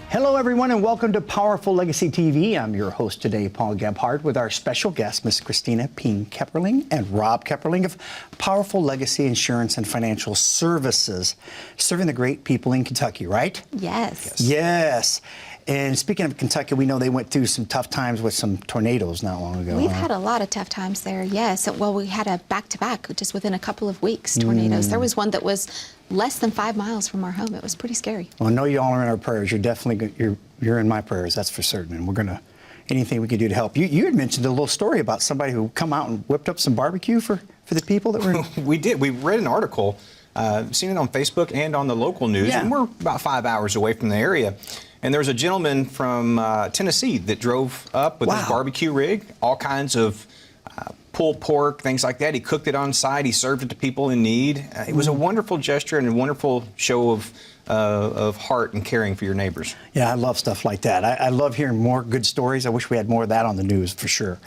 Hello, everyone, and welcome to Powerful Legacy TV. I'm your host today, Paul Gebhart, with our special guests, Ms. Kristina 𝗶𝗂𝗂𝗰𝘁𝗀𝗃 and Rob 𝘂𝗂𝗂𝗃 of Powerful Legacy Insurance and Financial Services, serving the great people in Kentucky, right? Yes. Yes. And speaking of Kentucky, we know they went through some tough times with some tornadoes not long ago. We've had a lot of tough times there, yes. Well, we had a back-to-back just within a couple of weeks, tornadoes. There was one that was less than 5 miles from our home. It was pretty scary. Well, I know you all are in our prayers. You're definitely, you're in my prayers, that's for certain. And we're going to, anything we can do to help. You had mentioned a little story about somebody who come out and whipped up some barbecue for the people that were... We did. We read an article, seen it on Facebook and on the local news, and we're about 5 hours away from the area. And there was a gentleman from Tennessee that drove up with his barbecue rig, all kinds of pulled pork, things like that. He cooked it on site. He served it to people in need. It was a wonderful gesture and a wonderful show of heart and caring for your neighbors. Yeah, I love stuff like that. I love hearing more good stories. I wish we had more of that on the news, for sure.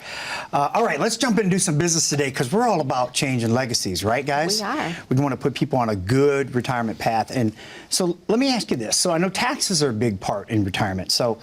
All right, let's jump in and do some business today, because we're all about changing legacies, right, guys? We are. We want to put people on a good retirement path. And so let me ask you this. So I know taxes are a big part in retirement. So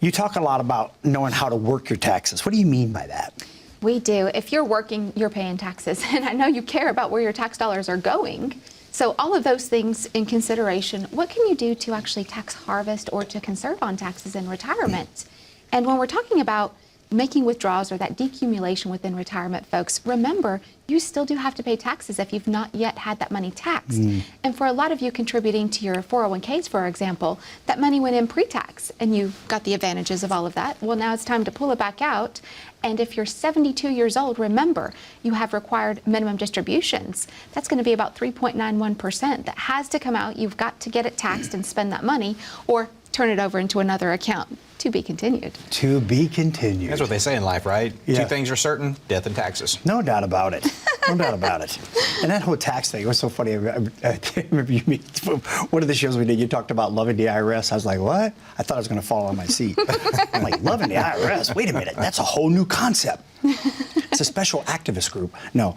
you talk a lot about knowing how to work your taxes. What do you mean by that? We do. If you're working, you're paying taxes. And I know you care about where your tax dollars are going. So all of those things in consideration, what can you do to actually tax harvest or to conserve on taxes in retirement? And when we're talking about making withdrawals or that decumulation within retirement, folks, remember, you still do have to pay taxes if you've not yet had that money taxed. And for a lot of you contributing to your 401ks, for example, that money went in pre-tax and you got the advantages of all of that. Well, now it's time to pull it back out. And if you're 72 years old, remember, you have required minimum distributions. That's going to be about 3.91% that has to come out. You've got to get it taxed and spend that money, or turn it over into another account. To be continued. To be continued. That's what they say in life, right? Yeah. 2 things are certain: death and taxes. No doubt about it. No doubt about it. And that whole tax thing was so funny. I remember you, one of the shows we did, you talked about loving the IRS. I was like, what? I thought I was going to fall on my seat. I'm like, loving the IRS? Wait a minute. That's a whole new concept. It's a special activist group. No.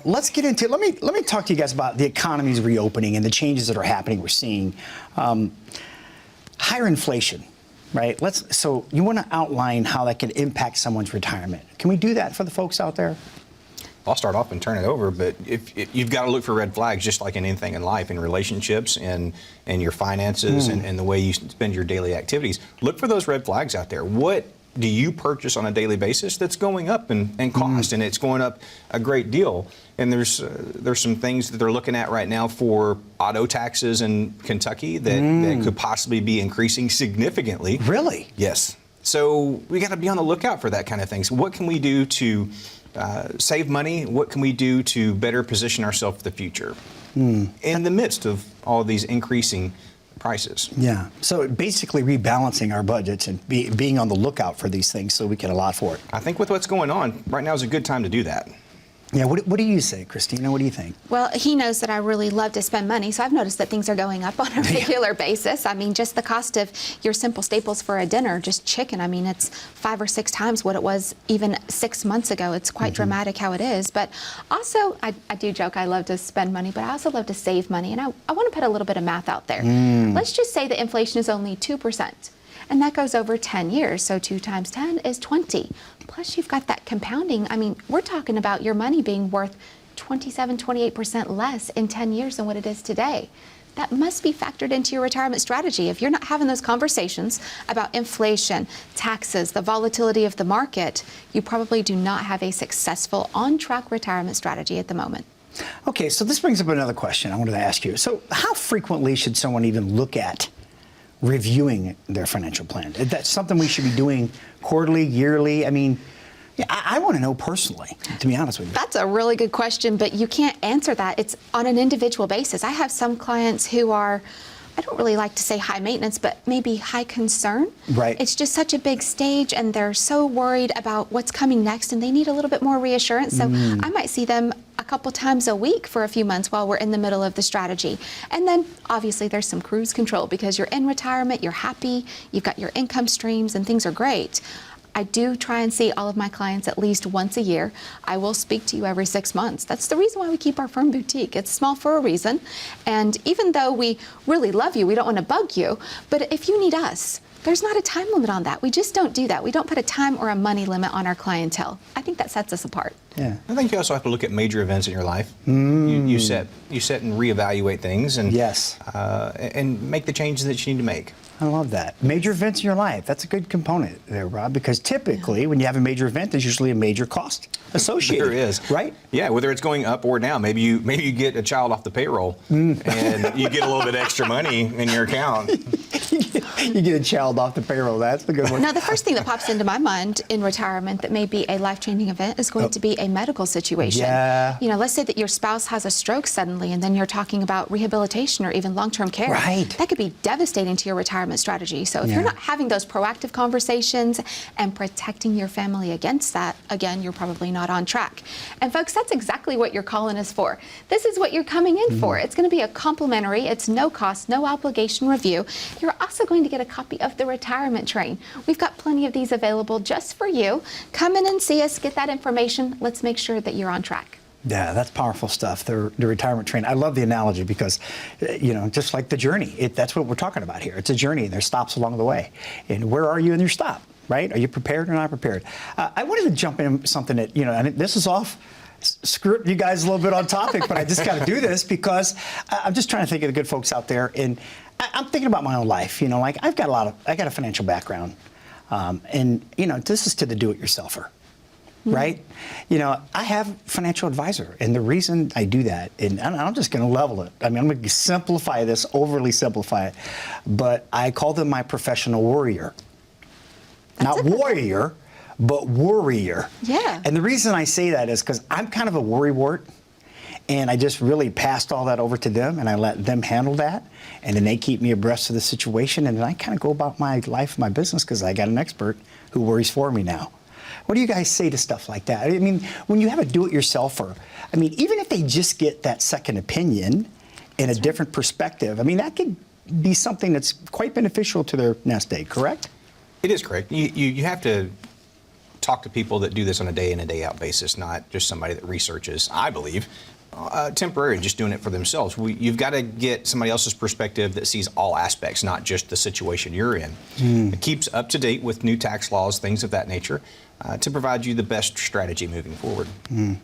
Let's get into, let me talk to you guys about the economy's reopening and the changes that are happening. We're seeing higher inflation. Right. So you want to outline how that can impact someone's retirement. Can we do that for the folks out there? I'll start off and turn it over, but if you've got to look for red flags, just like in anything in life, in relationships and your finances and the way you spend your daily activities. Look for those red flags out there. What do you purchase on a daily basis that's going up in cost, and it's going up a great deal? And there's some things that they're looking at right now for auto taxes in Kentucky that could possibly be increasing significantly. Really? Yes. So we got to be on the lookout for that kind of thing. So what can we do to save money? What can we do to better position ourselves for the future in the midst of all of these increasing prices? Yeah. So basically rebalancing our budgets and being on the lookout for these things so we can allot for it. I think with what's going on, right now is a good time to do that. Yeah, what do you say, Kristina? What do you think? Well, he knows that I really love to spend money, so I've noticed that things are going up on a regular basis. I mean, just the cost of your simple staples for a dinner, just chicken, I mean, it's 5 or 6 times what it was even 6 months ago. It's quite dramatic how it is. But also, I do joke I love to spend money, but I also love to save money. And I want to put a little bit of math out there. Let's just say that inflation is only 2%. And that goes over 10 years, so 2 times 10 is 20. Plus, you've got that compounding. I mean, we're talking about your money being worth 27, 28% less in 10 years than what it is today. That must be factored into your retirement strategy. If you're not having those conversations about inflation, taxes, the volatility of the market, you probably do not have a successful on-track retirement strategy at the moment. Okay, so this brings up another question I wanted to ask you. So how frequently should someone even look at reviewing their financial plan? Is that something we should be doing quarterly, yearly? I mean, yeah, I want to know personally, to be honest with you. That's a really good question, but you can't answer that. It's on an individual basis. I have some clients who are, I don't really like to say high maintenance, but maybe high concern. Right. It's just such a big stage, and they're so worried about what's coming next, and they need a little bit more reassurance. So I might see them a couple times a week for a few months while we're in the middle of the strategy. And then obviously there's some cruise control because you're in retirement, you're happy, you've got your income streams and things are great. I do try and see all of my clients at least once a year. I will speak to you every 6 months. That's the reason why we keep our firm boutique. It's small for a reason. And even though we really love you, we don't want to bug you, but if you need us, there's not a time limit on that. We just don't do that. We don't put a time or a money limit on our clientele. I think that sets us apart. Yeah. I think you also have to look at major events in your life. You set and reevaluate things and Yes. And make the changes that you need to make. I love that. Major events in your life. That's a good component there, Rob, because typically when you have a major event, there's usually a major cost associated. There is. Right? Yeah, whether it's going up or down. Maybe you get a child off the payroll and you get a little bit extra money in your account. You get a child off the payroll. That's the good one. Now, the first thing that pops into my mind in retirement that may be a life-changing event is going to be a medical situation. Yeah. You know, let's say that your spouse has a stroke suddenly, and then you're talking about rehabilitation or even long-term care. Right. That could be devastating to your retirement strategy. So if Yeah. you're not having those proactive conversations and protecting your family against that, again, you're probably not on track. And folks, that's exactly what you're calling us for. This is what you're coming in for. It's going to be a complimentary, it's no cost, no obligation review. You're also going to get a copy of the retirement train. We've got plenty of these available just for you. Come in and see us, get that information. Let's make sure that you're on track. Yeah, that's powerful stuff, the retirement train. I love the analogy because, you know, just like the journey, that's what we're talking about here. It's a journey and there's stops along the way. And where are you in your stop, right? Are you prepared or not prepared? I wanted to jump in something that, you know, and this is off script you guys a little bit on topic, but I just got to do this because I'm just trying to think of the good folks out there. And I'm thinking about my own life, you know, like I got a financial background. And, you know, this is to the do-it-yourselfer. Right? You know, I have a financial advisor, and the reason I do that, and I'm just going to level it. I mean, I'm going to simplify this, overly simplify it, but I call them my professional worrier. Not warrior, but worrier. Yeah. And the reason I say that is because I'm kind of a worrywart, and I just really passed all that over to them, and I let them handle that, and then they keep me abreast of the situation, and then I kind of go about my life, my business, because I got an expert who worries for me now. What do you guys say to stuff like that? I mean, when you have a do-it-yourselfer, I mean, even if they just get that second opinion and a different perspective, I mean, that could be something that's quite beneficial to their nest egg, correct? It is correct. You have to talk to people that do this on a day in and day out basis, not just somebody that researches, I believe, temporary, just doing it for themselves. You've got to get somebody else's perspective that sees all aspects, not just the situation you're in. It keeps up to date with new tax laws, things of that nature, to provide you the best strategy moving forward. I'm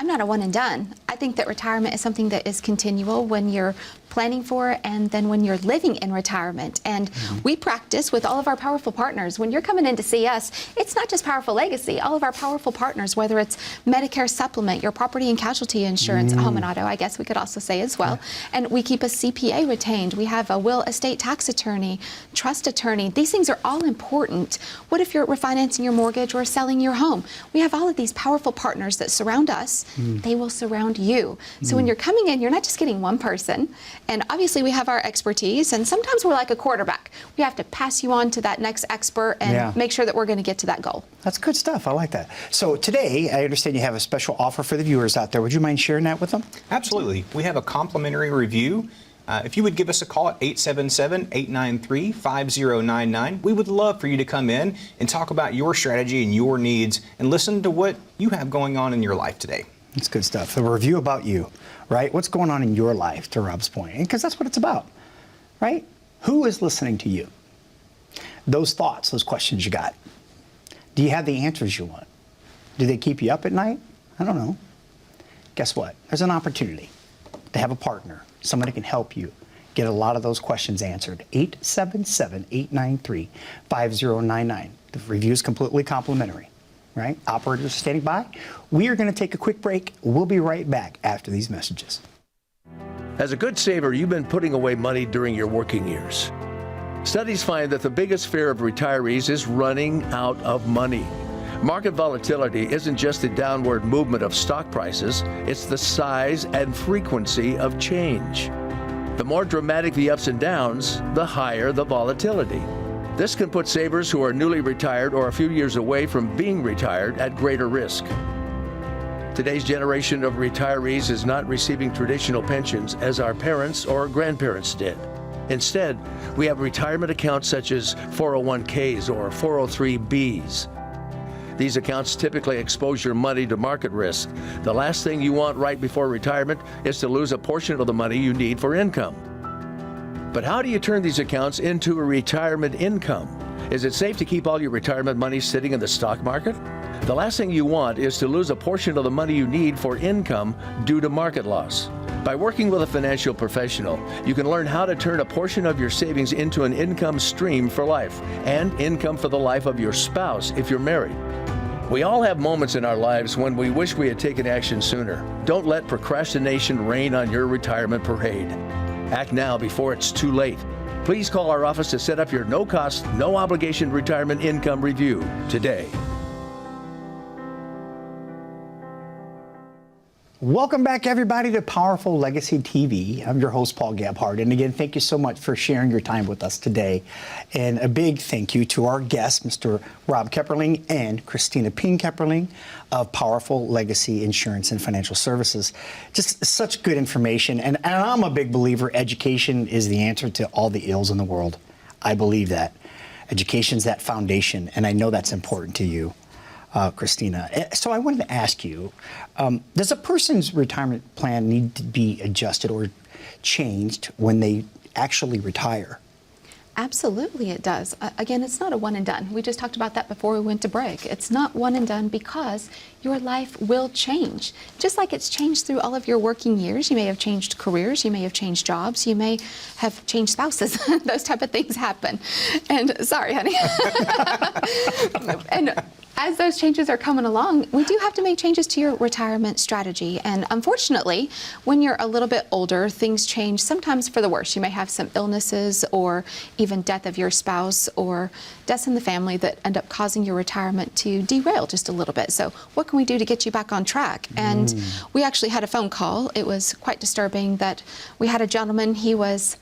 not a one and done. I think that retirement is something that is continual when you're planning for it and then when you're living in retirement. And we practice with all of our powerful partners. When you're coming in to see us, it's not just Powerful Legacy. All of our powerful partners, whether it's Medicare Supplement, your property and casualty insurance, home and auto, I guess we could also say as well. And we keep a CPA retained. We have a will, estate, tax attorney, trust attorney. These things are all important. What if you're refinancing your mortgage or selling your home? We have all of these powerful partners that surround us. They will surround you. So when you're coming in, you're not just getting one person. And obviously we have our expertise, and sometimes we're like a quarterback. We have to pass you on to that next expert and make sure that we're going to get to that goal. That's good stuff. I like that. So today, I understand you have a special offer for the viewers out there. Would you mind sharing that with them? Absolutely. We have a complimentary review. If you would give us a call at 877-893-5099, we would love for you to come in and talk about your strategy and your needs and listen to what you have going on in your life today. That's good stuff. A review about you, right? What's going on in your life, to Rob's point, because that's what it's about, right? Who is listening to you? Those thoughts, those questions you got. Do you have the answers you want? Do they keep you up at night? I don't know. Guess what? There's an opportunity to have a partner, somebody can help you get a lot of those questions answered. 877-893-5099. The review is completely complimentary. Right? Operators standing by. We are going to take a quick break. We'll be right back after these messages. As a good saver, you've been putting away money during your working years. Studies find that the biggest fear of retirees is running out of money. Market volatility isn't just the downward movement of stock prices, it's the size and frequency of change. The more dramatic the ups and downs, the higher the volatility. This can put savers who are newly retired or a few years away from being retired at greater risk. Today's generation of retirees is not receiving traditional pensions as our parents or grandparents did. Instead, we have retirement accounts such as 401ks or 403bs. These accounts typically expose your money to market risk. The last thing you want right before retirement is to lose a portion of the money you need for income. But how do you turn these accounts into a retirement income? Is it safe to keep all your retirement money sitting in the stock market? The last thing you want is to lose a portion of the money you need for income due to market loss. By working with a financial professional, you can learn how to turn a portion of your savings into an income stream for life and income for the life of your spouse if you're married. We all have moments in our lives when we wish we had taken action sooner. Don't let procrastination reign on your retirement parade. Act now before it's too late. Please call our office to set up your no-cost, no-obligation retirement income review today. Welcome back, everybody, to Powerful Legacy TV. I'm your host, Paul Gebhart. And again, thank you so much for sharing your time with us today. And a big thank you to our guests, Mr. Rob 𝘂𝗶𝘂𝘁𝗄 and Kristina 𝘂𝗵𝗂𝗂𝗁 of Powerful Legacy Insurance and Financial Services. Just such good information. And I'm a big believer education is the answer to all the ills in the world. I believe that. Education's that foundation, and I know that's important to you. Kristina. So I wanted to ask you, does a person's retirement plan need to be adjusted or changed when they actually retire? Absolutely it does. Again, it's not a one and done. We just talked about that before we went to break. It's not one and done because your life will change. Just like it's changed through all of your working years. You may have changed careers, you may have changed jobs, you may have changed spouses. Those type of things happen. And sorry, honey. And as those changes are coming along, we do have to make changes to your retirement strategy. And unfortunately, when you're a little bit older, things change sometimes for the worse. You may have some illnesses or even death of your spouse or deaths in the family that end up causing your retirement to derail just a little bit. So what can we do to get you back on track? And we actually had a phone call. It was quite disturbing that we had a gentleman, he was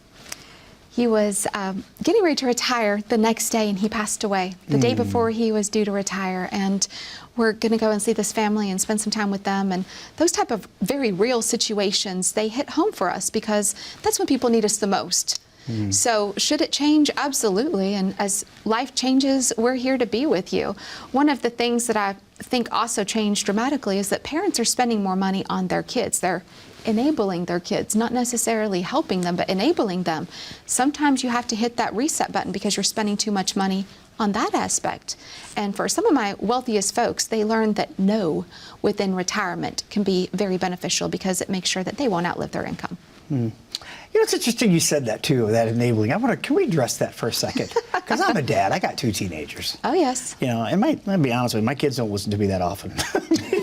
getting ready to retire the next day, and he passed away the day before he was due to retire. And we're going to go and see this family and spend some time with them. And those type of very real situations, they hit home for us because that's when people need us the most. So should it change? Absolutely. And as life changes, we're here to be with you. One of the things that I think also changed dramatically is that parents are spending more money on their kids. They're enabling their kids, not necessarily helping them, but enabling them. Sometimes you have to hit that reset button because you're spending too much money on that aspect. And for some of my wealthiest folks, they learned that no within retirement can be very beneficial because it makes sure that they won't outlive their income. You know, it's interesting you said that too, that enabling. Can we address that for a second? Because I'm a dad. I got 2 teenagers. Oh, yes. You know, and I'll be honest with you, my kids don't listen to me that often.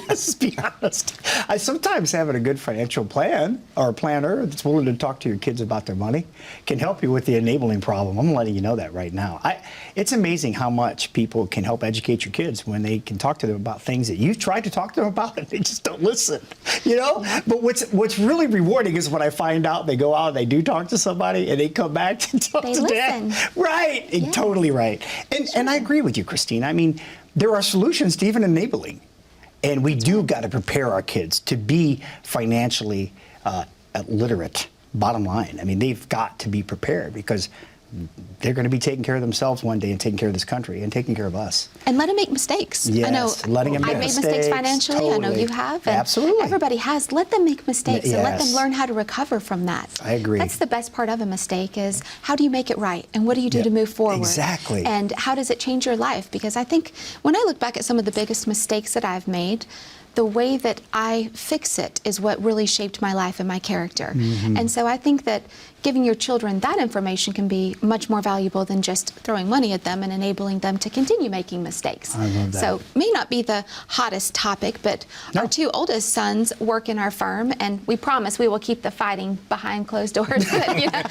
Let's be honest. I sometimes having a good financial plan or a planner that's willing to talk to your kids about their money can help you with the enabling problem. I'm letting you know that right now. It's amazing how much people can help educate your kids when they can talk to them about things that you've tried to talk to them about and they just don't listen. You know? But what's really rewarding is when I find out they go out and they do talk to somebody and they come back to talk to dad. Right. Yeah. Totally right. And I agree with you, Kristina. I mean, there are solutions to even enabling. And we do got to prepare our kids to be financially literate, bottom line. I mean, they've got to be prepared because they're going to be taking care of themselves one day and taking care of this country and taking care of us. And let them make mistakes. Yes, I know letting them I've made mistakes financially. Totally. I know you have. And absolutely. Everybody has. Let them make mistakes and let them Yes. learn how to recover from that. I agree. That's the best part of a mistake is how do you make it right and what do you do to move forward? Exactly. And how does it change your life? Because I think when I look back at some of the biggest mistakes that I've made, the way that I fix it is what really shaped my life and my character. And so I think that giving your children that information can be much more valuable than just throwing money at them and enabling them to continue making mistakes. I love that. So may not be the hottest topic, but our 2 oldest sons work in our firm, and we promise we will keep the fighting behind closed doors. But, you know,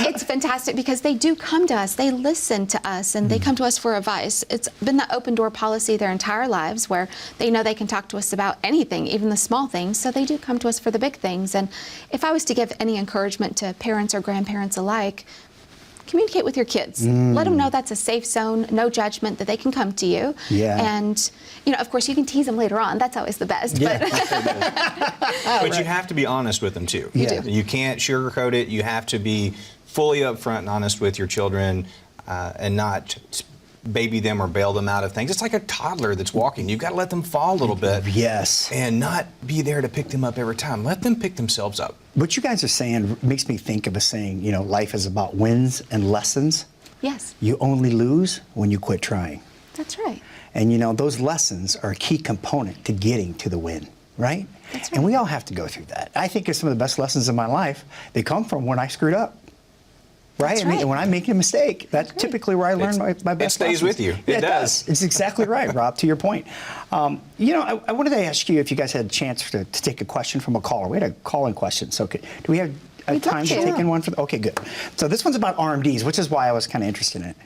it's fantastic because they do come to us, they listen to us, and they come to us for advice. It's been the open door policy their entire lives where they know they can talk to us about anything, even the small things, so they do come to us for the big things. And if I was to give any encouragement to parents or grandparents alike, communicate with your kids. Let them know that's a safe zone, no judgment, that they can come to you. Yeah. And, you know, of course, you can tease them later on. That's always the best. Yeah. But you have to be honest with them too. You do. You can't sugarcoat it. You have to be fully upfront and honest with your children, and not baby them or bail them out of things. It's like a toddler that's walking. You've got to let them fall a little bit. Yes. And not be there to pick them up every time. Let them pick themselves up. What you guys are saying makes me think of a saying, you know, life is about wins and lessons. Yes, You only lose when you quit trying. that's right. And you know, those lessons are a key component to getting to the win, right? That's And right. we all have to go through that. I think some of the best lessons in my life, they come from when I screwed up. Right? That's I mean, right. when I make a mistake, that's right. typically where I learn my best It stays lessons. with you. Yeah, It does. It's exactly right, Rob, to your point. You know, I wanted to ask you if you guys had a chance to take a question from a caller. We had a call-in question. So do we have We'd love time to to. take in one? Okay, good. So this one's about RMDs, which is why I was kind of interested in it.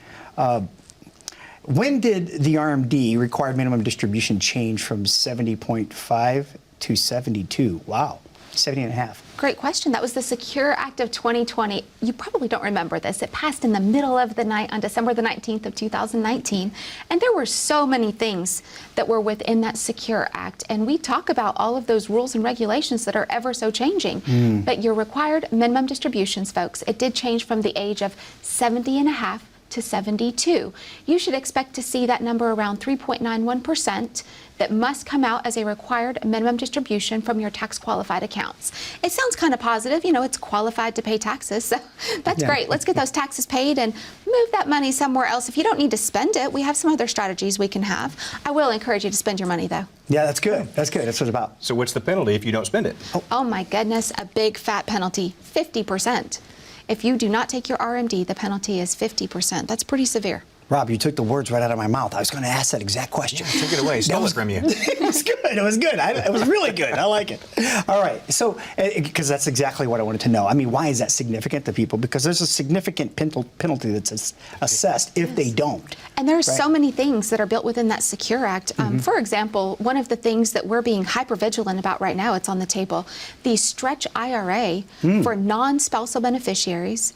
When did the RMD, required minimum distribution, change from 70.5 to 72? Wow, 70 and a half. Great question. That was the Secure Act of 2020. You probably don't remember this. It passed in the middle of the night on December the 19th of 2019. And there were so many things that were within that Secure Act. And we talk about all of those rules and regulations that are ever so changing. But your required minimum distributions, folks, it did change from the age of 70 and a half to 72. You should expect to see that number around 3.91% that must come out as a required minimum distribution from your tax qualified accounts. It sounds kind of positive, you know, it's qualified to pay taxes, so that's Yeah. great. Let's get those taxes paid and move that money somewhere else. If you don't need to spend it, we have some other strategies we can have. I will encourage you to spend your money though. Yeah, that's good. That's good. That's what it's about. So what's the penalty if you don't spend it? Oh my goodness, a big fat penalty, 50%. If you do not take your RMD, the penalty is 50%. That's pretty severe. Rob, you took the words right out of my mouth. I was going to ask that exact question. Take it away. Stole it from you. It was good. It was good. It was really good. I like it. All right. So, because that's exactly what I wanted to know. I mean, why is that significant to people? Because there's a significant penalty that's assessed if they don't. And there are Right. so many things that are built within that Secure Act. For example, one of the things that we're being hyper vigilant about right now, it's on the table, the stretch IRA for non-spousal beneficiaries,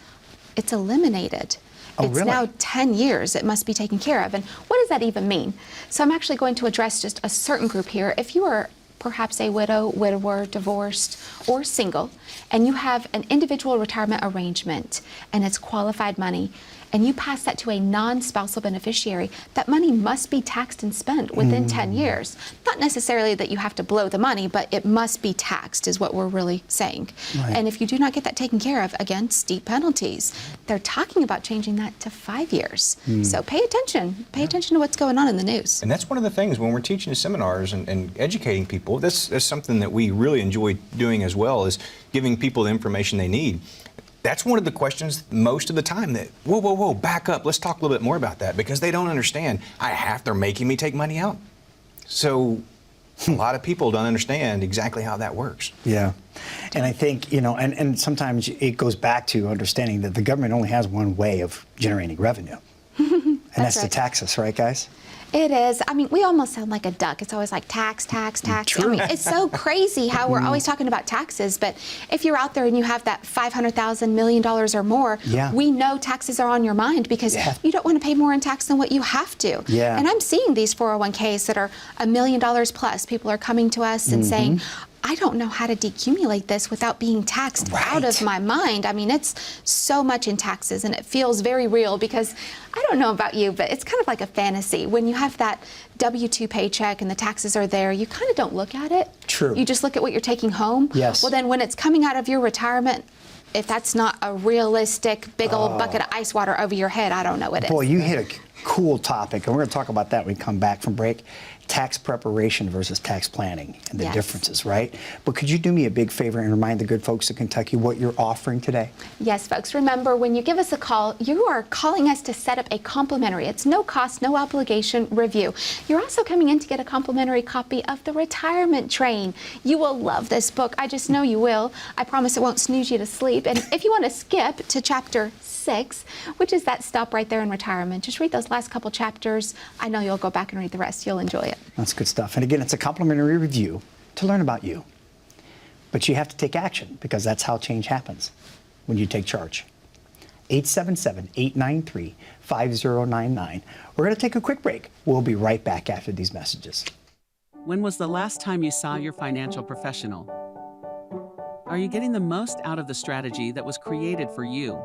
it's eliminated. Oh, It's really? now 10 years it must be taken care of. And what does that even mean? So I'm actually going to address just a certain group here. If you are perhaps a widow, widower, divorced, or single, and you have an individual retirement arrangement and it's qualified money, and you pass that to a non-spousal beneficiary, that money must be taxed and spent within 10 years. Not necessarily that you have to blow the money, but it must be taxed is what we're really saying. Right. And if you do not get that taken care of, again, steep penalties. They're talking about changing that to 5 years. So pay attention. Pay attention to what's going on in the news. And that's one of the things when we're teaching seminars and educating people, that's something that we really enjoy doing as well, is giving people the information they need. That's one of the questions most of the time that, whoa, back up. Let's talk a little bit more about that, because they don't understand. They're making me take money out. So a lot of people don't understand exactly how that works. Yeah. And I think, you know, and sometimes it goes back to understanding that the government only has one way of generating revenue. And that's to right. tax us, right, guys? It is. I mean, we almost sound like a duck. It's always like tax, tax, tax. True. I mean, it's so crazy how we're always talking about taxes. But if you're out there and you have that $500,000 million or more, Yeah. we know taxes are on your mind because Yeah. you don't want to pay more in tax than what you have to. Yeah. And I'm seeing these 401ks that are $1 million plus. People are coming to us and saying, I don't know how to decumulate this without being taxed out of Right. my mind. I mean, it's so much in taxes and it feels very real because I don't know about you, but it's kind of like a fantasy. When you have that W-2 paycheck and the taxes are there, you kind of don't look at it. True. You just look at what you're taking home. Yes. Well, then when it's coming out of your retirement, if that's not a realistic big old bucket of ice water over your head, I don't know what is. Boy, you hit a cool topic, and we're going to talk about that when we come back from break. Tax preparation versus tax planning and the Yes. differences, right? But could you do me a big favor and remind the good folks of Kentucky what you're offering today? Yes, folks, remember when you give us a call, you are calling us to set up a complimentary, it's no cost, no obligation review. You're also coming in to get a complimentary copy of The Retirement Train. You will love this book. I just know you will. I promise it won't snooze you to sleep. And if you want to skip to chapter 6, which is that stop right there in retirement, just read those last couple chapters. I know you'll go back and read the rest. You'll enjoy it. That's good stuff. And again, it's a complimentary review to learn about you. But you have to take action because that's how change happens, when you take charge. 877-893-5099. We're going to take a quick break. We'll be right back after these messages. When was the last time you saw your financial professional? Are you getting the most out of the strategy that was created for you?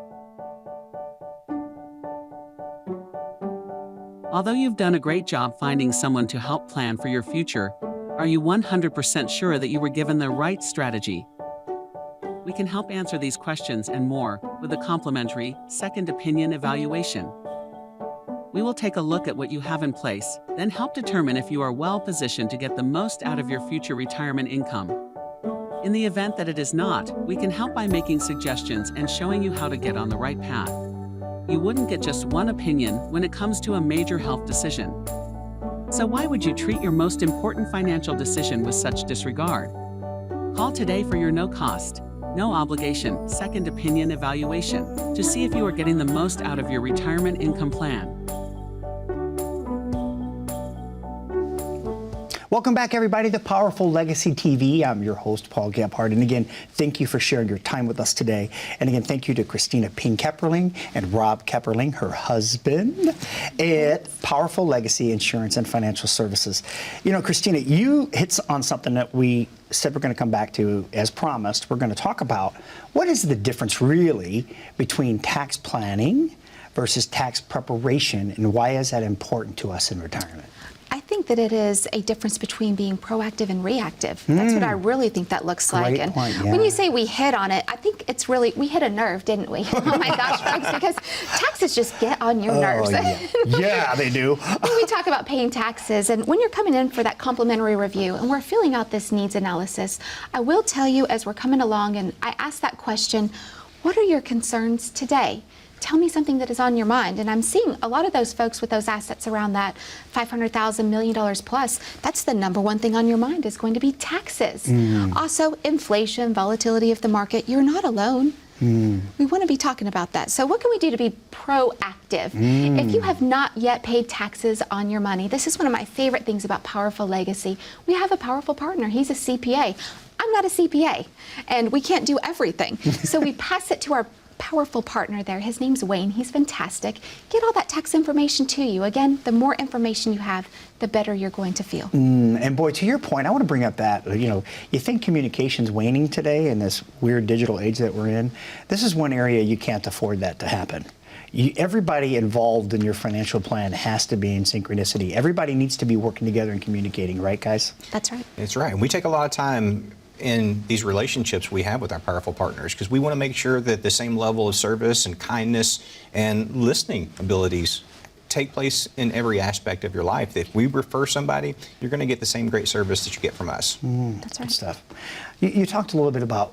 Although you've done a great job finding someone to help plan for your future, are you 100% sure that you were given the right strategy? We can help answer these questions and more with a complimentary second opinion evaluation. We will take a look at what you have in place, then help determine if you are well positioned to get the most out of your future retirement income. In the event that it is not, we can help by making suggestions and showing you how to get on the right path. You wouldn't get just one opinion when it comes to a major health decision. So why would you treat your most important financial decision with such disregard? Call today for your no-cost, no-obligation second opinion evaluation to see if you are getting the most out of your retirement income plan. Welcome back, everybody, to Powerful Legacy TV. I'm your host, Paul Gebhart. And again, thank you for sharing your time with us today. And again, thank you to Kristina 𝗶𝗂𝗰𝘁𝗶𝗄𝗯 and Rob 𝘂𝗶𝗂𝗰, her husband, at Powerful Legacy Insurance and Financial Services. You know, Kristina, you hit on something that we said we're going to come back to. As promised, we're going to talk about what is the difference really between tax planning versus tax preparation, and why is that important to us in retirement? I think that it is a difference between being proactive and reactive. That's what I really think that looks like. Great And point, yeah. when you say we hit on it, I think it's really, we hit a nerve, didn't we? Oh my gosh, folks, because taxes just get on your nerves. Yeah. Yeah, they do. When we talk about paying taxes, and when you're coming in for that complimentary review and we're filling out this needs analysis, I will tell you as we're coming along and I ask that question, what are your concerns today? Tell me something that is on your mind. And I'm seeing a lot of those folks with those assets around that $500,000, $1 million plus. That's the number one thing on your mind is going to be taxes. Also, inflation, volatility of the market. You're not alone. We want to be talking about that. So what can we do to be proactive? If you have not yet paid taxes on your money, this is one of my favorite things about Powerful Legacy. We have a powerful partner. He's a CPA. I'm not a CPA, and we can't do everything. So we pass it to our powerful partner there. His name's Wayne. He's fantastic. Get all that tax information to you. Again, the more information you have, the better you're going to feel. And boy, to your point, I want to bring up that, you know, you think communication's waning today in this weird digital age that we're in. This is one area you can't afford that to happen. Everybody involved in your financial plan has to be in synchronicity. Everybody needs to be working together and communicating, right, guys? That's right. That's right. And we take a lot of time in these relationships we have with our powerful partners because we want to make sure that the same level of service and kindness and listening abilities take place in every aspect of your life. If we refer somebody, you're going to get the same great service that you get from us. That's right. Good stuff. You talked a little bit about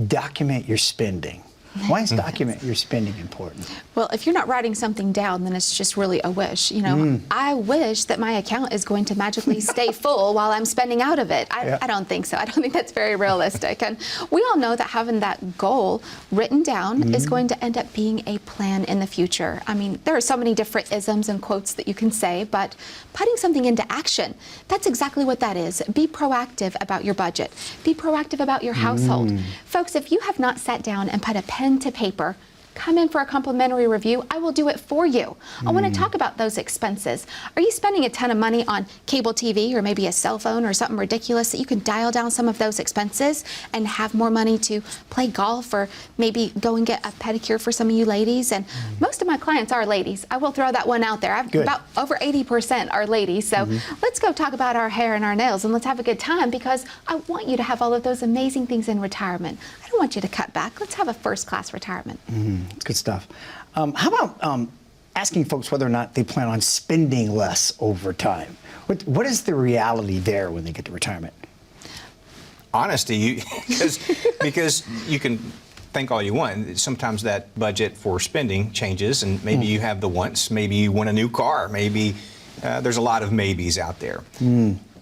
document your spending. Why is document your spending important? Well, if you're not writing something down, then it's just really a wish. You know, I wish that my account is going to magically stay full while I'm spending out of it. I don't think so. I don't think that's very realistic. And we all know that having that goal written down is going to end up being a plan in the future. I mean, there are so many different isms and quotes that you can say, but putting something into action, that's exactly what that is. Be proactive about your budget. Be proactive about your household. Folks, if you have not sat down and put a pen to paper, come in for a complimentary review. I will do it for you. I want to talk about those expenses. Are you spending a ton of money on cable TV or maybe a cell phone or something ridiculous that you can dial down some of those expenses and have more money to play golf or maybe go and get a pedicure for some of you ladies? And most of my clients are ladies. I will throw that one out there. About over 80% are ladies. So let's go talk about our hair and our nails and let's have a good time because I want you to have all of those amazing things in retirement. I don't want you to cut back. Let's have a first-class retirement. It's good stuff. How about asking folks whether or not they plan on spending less over time? What is the reality there when they get to retirement? Honesty, because you can think all you want. Sometimes that budget for spending changes, and maybe you have the wants. Maybe you want a new car. Maybe there's a lot of maybes out there.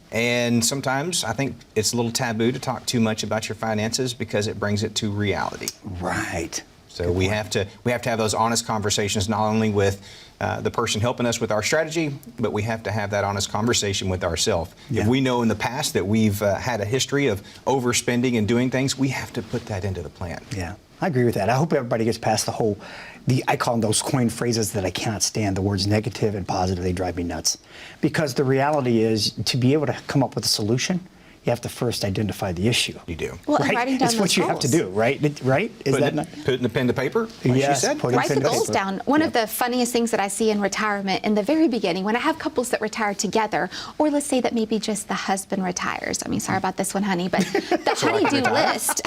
And sometimes I think it's a little taboo to talk too much about your finances because it brings it to reality. Right. So we have to have those honest conversations, not only with the person helping us with our strategy, but we have to have that honest conversation with ourselves. Yeah. If we know in the past that we've had a history of overspending and doing things, we have to put that into the plan. Yeah, I agree with that. I hope everybody gets past I call them those coined phrases that I cannot stand. The words negative and positive, they drive me nuts. Because the reality is, to be able to come up with a solution, you have to first identify the issue. You do. Well, and Right? writing down It's what those you have to goals. do, right? Right? Is that not? Putting the pen to paper, like Yes, she said. putting Write the pen to goals paper. down. One of the funniest things that I see in retirement in the very beginning, when I have couples that retire together, or let's say that maybe just the husband retires. I mean, sorry about this one, honey, but the honey-do list.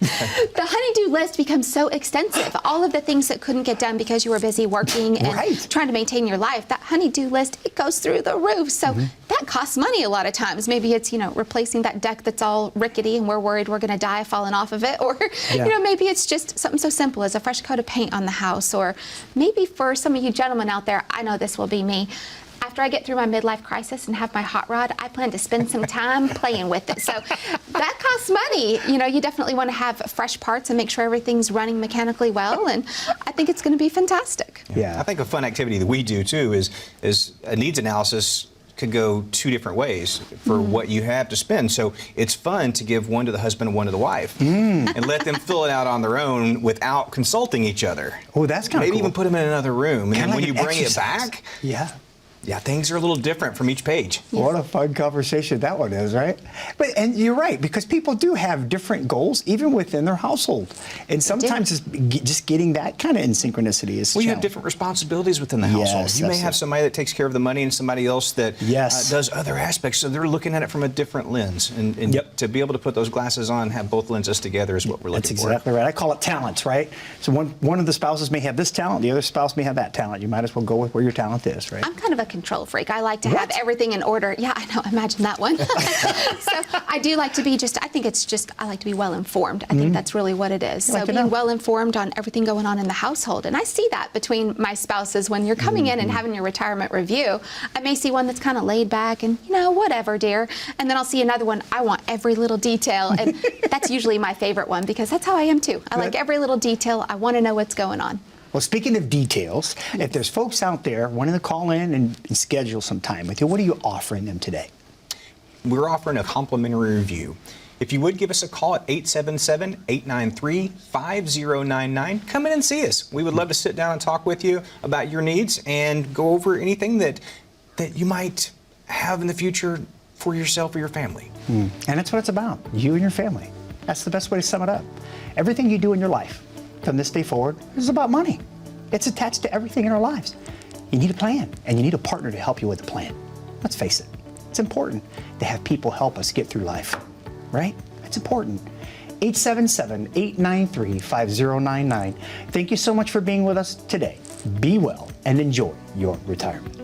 The honey-do list becomes so extensive. All of the things that couldn't get done because you were busy working and Right. trying to maintain your life, that honey-do list, it goes through the roof. So that costs money a lot of times. Maybe it's, replacing that deck that's all rickety and we're worried we're going to die falling off of it. Or, maybe it's just something so simple as a fresh coat of paint on the house. Or maybe for some of you gentlemen out there, I know this will be me. After I get through my midlife crisis and have my hot rod, I plan to spend some time playing with it. So that costs money. You definitely want to have fresh parts and make sure everything's running mechanically well. And I think it's going to be fantastic. Yeah. I think a fun activity that we do too is a needs analysis could go two different ways for what you have to spend. So it's fun to give one to the husband and one to the wife and let them fill it out on their own without consulting each other. Oh, that's kind of Maybe cool. even put them in another room. And Kinda then when like you an bring exercise. it back, Yeah. things are a little different from each page. What a fun conversation that one is, right? And you're right, because people do have different goals, even within their household. And sometimes just getting that kind of in synchronicity is Well, you have challenging. different responsibilities within the household. Yes, You may that's have it. somebody that takes care of the money and somebody else that does other aspects. So they're looking at it from a different lens. And to be able to put those glasses on, have both lenses together is what we're looking That's for. exactly right. I call it talents, right? So one of the spouses may have this talent, the other spouse may have that talent. You might as well go with where your talent is, right? I'm kind of a control freak. I like to have everything in order. Yeah, I know. Imagine that one. So I do like to be I like to be well informed. I think that's really what it is. So being well informed on everything going on in the household. And I see that between my spouses when you're coming in and having your retirement review. I may see one that's kind of laid back and, whatever, dear. And then I'll see another one. I want every little detail. And that's usually my favorite one because that's how I am too. I like every little detail. I want to know what's going on. Well, speaking of details, if there's folks out there wanting to call in and schedule some time with you, what are you offering them today? We're offering a complimentary review. If you would give us a call at 877-893-5099, come in and see us. We would love to sit down and talk with you about your needs and go over anything that you might have in the future for yourself or your family. And that's what it's about, you and your family. That's the best way to sum it up. Everything you do in your life from this day forward is about money. It's attached to everything in our lives. You need a plan, and you need a partner to help you with the plan. Let's face it, it's important to have people help us get through life, right? It's important. 877-893-5099. Thank you so much for being with us today. Be well and enjoy your retirement.